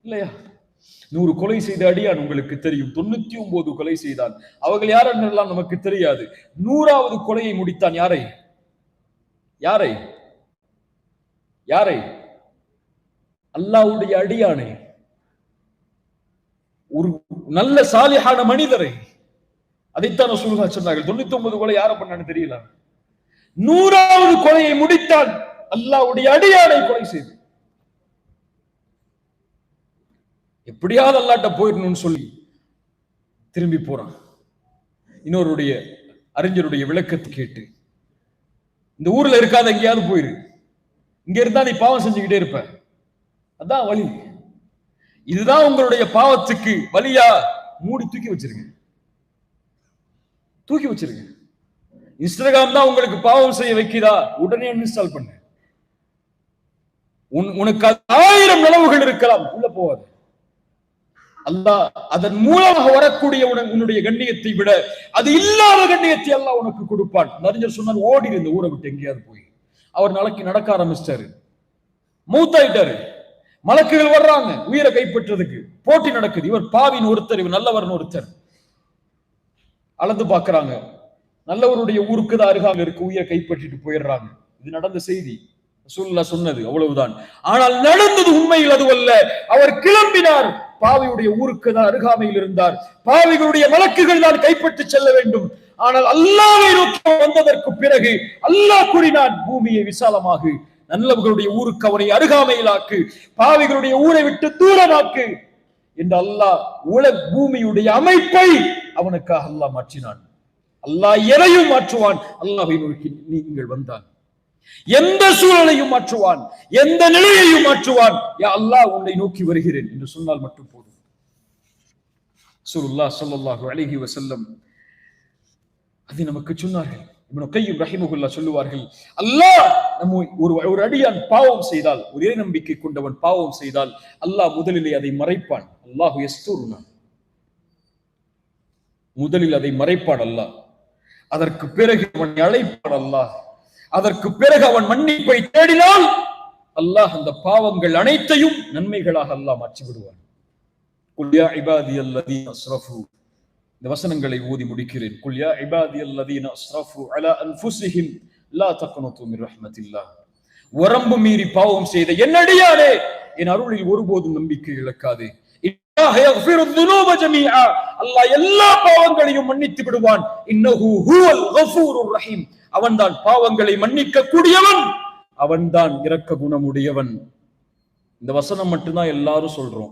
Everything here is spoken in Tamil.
இல்லையா? 100 கொலை செய்த அடியான் உங்களுக்கு தெரியும், 99 கொலை செய்தான். அவர்கள் யார் என்றெல்லாம் நமக்கு தெரியாது. 100வது கொலையை முடித்தான். யாரை யாரை யாரை? அல்லாஹ்வுடைய அடியானை, ஒரு நல்ல சாலிஹான மனிதரை. அதைத்தான் ரசூலுல்லாஹ் சொன்னார்கள். 99 கொலை யாரை பண்ணான்னு தெரியல. 100வது கொலையை முடித்தான். அல்லாஹ்வுடைய அடியானை கொலை செய்து, எப்படியாவது அல்லாஹ்ட்ட போயிடணும்னு சொல்லி திரும்பி போறான். இன்னொருடைய அறிஞருடைய விளக்கத்தை கேட்டு, இந்த ஊர்ல இருக்காத எங்கேயாவது போயிரு, இங்க இருந்தா நீ பாவம் செஞ்சுக்கிட்டே இருப்ப, அதான் வழி, இதுதான் உங்களுடைய பாவத்துக்கு வழியா, மூடி தூக்கி வச்சிருங்க, தூக்கி வச்சிருங்க. இன்ஸ்டாகிராம் தான் உங்களுக்கு பாவம் செய்ய வைக்கிறா, உடனே அன்இன்ஸ்டால் பண்ணு. உனக்கு 1000 நிலவுகள் இருக்கலாம், உள்ள போவாது. அல்லாஹ் அதன் மூலமாக வரக்கூடிய உன்னுடைய கண்ணியத்தை விட அது இல்லாத கண்ணியத்தை அல்லாஹ் உனக்கு கொடுப்பான். அறிஞர் சொன்னார், ஓடி இருந்த ஊரை விட்டு எங்கேயாவது போய். அவர் நாளைக்கு நடக்க ஆரம்பிச்சிட்டாரு, மூத்தாயிட்டாரு. மலக்குகள் வர்றாங்க உயிரை கைப்பற்றதுக்கு, போட்டி நடக்குது. இவர் பாவின் ஒருத்தர், இவர் நல்லவர்னு ஒருத்தர். அளந்து பாக்குறாங்க, நல்லவருடைய ஊருக்கு தான் அருகாமல் இருக்கு, உயிரை கைப்பற்றிட்டு போயிடுறாங்க. இது நடந்த செய்தி, ரசூலுல்லாஹ் சொன்னது, அவ்வளவுதான். ஆனால் நடந்தது உண்மையில் அதுவல்ல. அவர் கிளம்பினார், பாவியுடைய ஊருக்கு தான் அருகாமையில் இருந்தார். பாவிகளுடைய மலக்குகள் தான் கைப்பற்றி செல்ல வேண்டும். ஆனால் அல்லாஹ்வை நோக்கி வந்ததற்கு பிறகு அல்லாஹ் கூறினான், பூமியை விசாலமாகு, நல்லவர்களுடைய ஊருக்கு அவனை அருகாமையிலாக்கு, பாவிகளுடைய ஊரை விட்டு தூரமாக்கு என்று அல்லாஹ் உலக பூமியுடைய அமைப்பை அவனுக்காக அல்லாஹ் மாற்றினான். அல்லாஹ் எதையும் மாற்றுவான். அல்லாஹ்வை நோக்கி நீங்கள் வந்தால் எந்த சூழலையும் மாற்றுவான், எந்த நிலையையும் மாற்றுவான். யா அல்லாஹ் உன்னை நோக்கி வருகிறேன் என்று சொன்னால் மட்டும் போதும். ரசூலுல்லாஹ் ஸல்லல்லாஹு அலைஹி வஸல்லம் அது நமக்கு சொன்னார்கள். இப்னு கய்யிம் ரஹிமஹுல்லாஹ் சொல்லுவார்கள், அல்லாஹ் ஒரு அடியான் பாவம் செய்தால், ஒரு இறை நம்பிக்கை கொண்டவன் பாவம் செய்தால், அல்லாஹ் முதலிலே அதை மறைப்பான். அல்லாஹு யஸ்துருனா, முதலில் அதை மறைப்பான் அல்லாஹ். அதற்கு பிறகு அவனை அழைப்பான் அல்லாஹ். அதற்கு பிறகு அவன் மன்னிப்பை தேடினால் அல்லாஹ் அந்த பாவங்கள் அனைத்தையும் நன்மைகளாக அல்லாஹ் மாற்றி விடுவான். குல் யா இபாதியல்லதீன அஸ்ரஃபு, இந்த வசனங்களை ஓதி முடிக்கிறேன். குல் யா இபாதியல்லதீன அஸ்ரஃபு அலா அன்ஃபுஸிஹிம் லா தக்னது மின் ரஹ்மத்தில்லாஹ். வரம்பு மீறி பாவம் செய்த என் அடியானே, என் அருளில் ஒருபோதும் நம்பிக்கை இழக்காதே. இன்னாஹு யக்ஃபிரு ذுனூப ஜமீஆ, அல்லாஹ் எல்லா பாவங்களையும் மன்னித்து விடுவான். இன்னஹு ஹுவல் கஃபூருர் ரஹீம், அவன்தான் பாவங்களை மன்னிக்க கூடியவன், அவன்தான் இரக்க குணமுடையவன். இந்த வசனம் மட்டும்தான் எல்லாரும் சொல்றோம்.